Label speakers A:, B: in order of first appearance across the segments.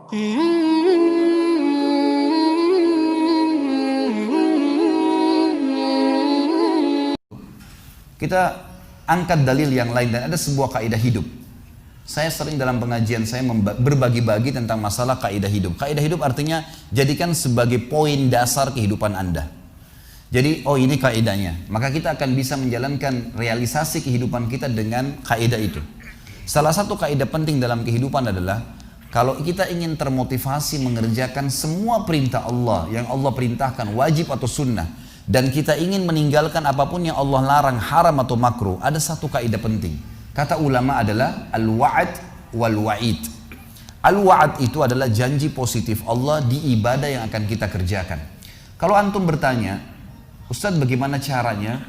A: Kita angkat dalil yang lain dan ada sebuah kaidah hidup. Saya sering dalam pengajian saya berbagi-bagi tentang masalah kaidah hidup. Kaidah hidup artinya jadikan sebagai poin dasar kehidupan Anda. Jadi, oh ini kaidahnya. Maka kita akan bisa menjalankan realisasi kehidupan kita dengan kaidah itu. Salah satu kaidah penting dalam kehidupan adalah kalau kita ingin termotivasi mengerjakan semua perintah Allah yang Allah perintahkan wajib atau sunnah, dan kita ingin meninggalkan apapun yang Allah larang haram atau makruh, ada satu kaidah penting. Kata ulama adalah al-wa'ad wal-wa'id. Al-wa'ad itu adalah janji positif Allah di ibadah yang akan kita kerjakan. Kalau antum bertanya, Ustadz bagaimana caranya?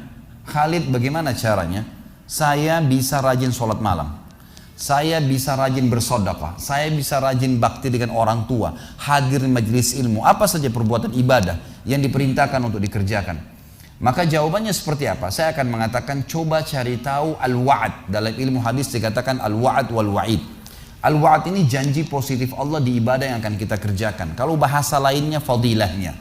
A: Khalid bagaimana caranya? Saya bisa rajin sholat malam. Saya bisa rajin bersedekah. Saya bisa rajin bakti dengan orang tua. Hadir di majelis ilmu. Apa saja perbuatan ibadah yang diperintahkan untuk dikerjakan. Maka jawabannya seperti apa? Saya akan mengatakan coba cari tahu al-wa'ad. Dalam ilmu hadis dikatakan al-wa'ad wal-wa'id. Al-wa'ad ini janji positif Allah di ibadah yang akan kita kerjakan. Kalau bahasa lainnya fadilahnya.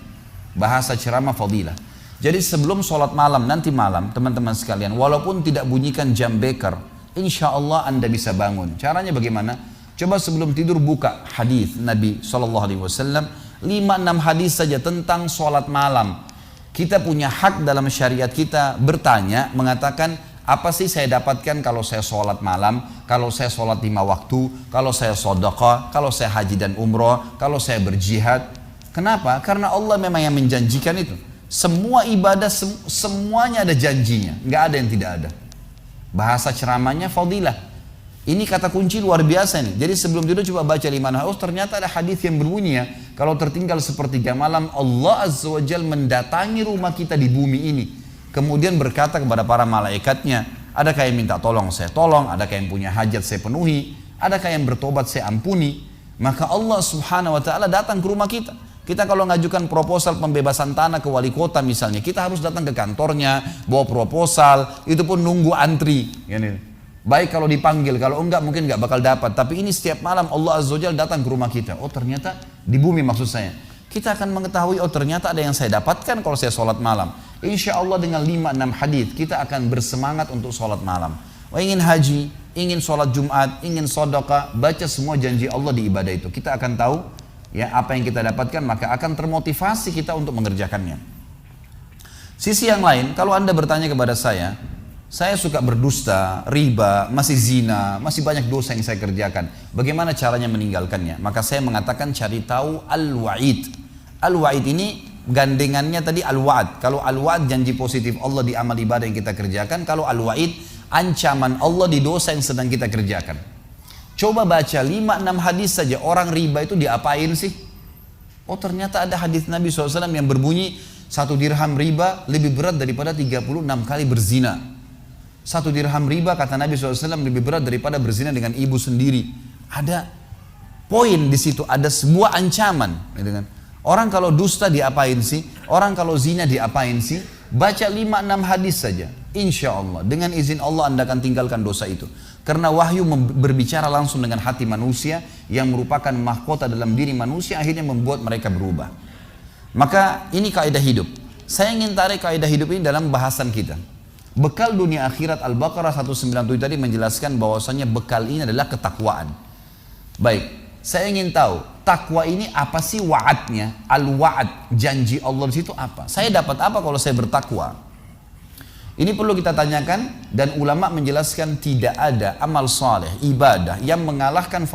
A: Bahasa ceramah fadilah. Jadi sebelum sholat malam, nanti malam teman-teman sekalian, walaupun tidak bunyikan jam beker, insya Allah Anda bisa bangun. Caranya bagaimana? Coba sebelum tidur buka hadis Nabi SAW, 5-6 hadis saja tentang sholat malam. Kita punya hak dalam syariat kita bertanya, mengatakan apa sih saya dapatkan kalau saya sholat malam, kalau saya sholat 5 waktu, kalau saya sedekah, kalau saya haji dan umroh, kalau saya berjihad. Kenapa? Karena Allah memang yang menjanjikan itu. Semua ibadah, semuanya ada janjinya, nggak ada yang tidak ada. Bahasa ceramahnya fadilah. Ini kata kunci luar biasa nih. Jadi sebelum tidur coba baca 5 hadis. Oh ternyata ada hadis yang berbunyi ya, kalau tertinggal sepertiga malam Allah Azza wa Jalla mendatangi rumah kita di bumi ini. Kemudian berkata kepada para malaikatnya, adakah yang minta tolong saya tolong, adakah yang punya hajat saya penuhi, adakah yang bertobat saya ampuni. Maka Allah Subhanahu wa Ta'ala datang ke rumah kita. Kita kalau ngajukan proposal pembebasan tanah ke wali kota misalnya, kita harus datang ke kantornya, bawa proposal, itu pun nunggu antri. Baik kalau dipanggil, kalau enggak mungkin enggak bakal dapat. Tapi ini setiap malam Allah Azza wa Jalla datang ke rumah kita. Oh ternyata di bumi maksud saya. Kita akan mengetahui, oh ternyata ada yang saya dapatkan kalau saya sholat malam. Insya Allah dengan 5-6 hadis kita akan bersemangat untuk sholat malam. Oh, ingin haji, ingin sholat Jumat, ingin sedekah, baca semua janji Allah di ibadah itu. Kita akan tahu ya apa yang kita dapatkan, maka akan termotivasi kita untuk mengerjakannya. Sisi yang lain, kalau Anda bertanya kepada saya suka berdusta, riba, masih zina, masih banyak dosa yang saya kerjakan, bagaimana caranya meninggalkannya? Maka saya mengatakan cari tahu al-wa'id. Al-wa'id ini gandengannya tadi al-wa'ad. Kalau al-wa'ad janji positif Allah di amal ibadah yang kita kerjakan, kalau al-wa'id ancaman Allah di dosa yang sedang kita kerjakan. Coba baca 5-6 hadis saja, orang riba itu diapain sih? Oh ternyata ada hadis Nabi SAW yang berbunyi 1 dirham riba lebih berat daripada 36 kali berzina. 1 dirham riba kata Nabi SAW lebih berat daripada berzina dengan ibu sendiri. Ada poin di situ, ada sebuah ancaman. Orang kalau dusta diapain sih? Orang kalau zina diapain sih? Baca 5-6 hadis saja. Insya Allah dengan izin Allah Anda akan tinggalkan dosa itu. Karena wahyu berbicara langsung dengan hati manusia yang merupakan mahkota dalam diri manusia, akhirnya membuat mereka berubah. Maka ini kaidah hidup. Saya ingin tarik kaidah hidup ini dalam bahasan kita. Bekal dunia akhirat Al-Baqarah 197 tadi menjelaskan bahwasanya bekal ini adalah ketakwaan. Baik, saya ingin tahu takwa ini apa sih wa'adnya? Al-wa'ad, janji Allah di situ apa? Saya dapat apa kalau saya bertakwa? Ini perlu kita tanyakan, dan ulama menjelaskan tidak ada amal saleh, ibadah yang mengalahkan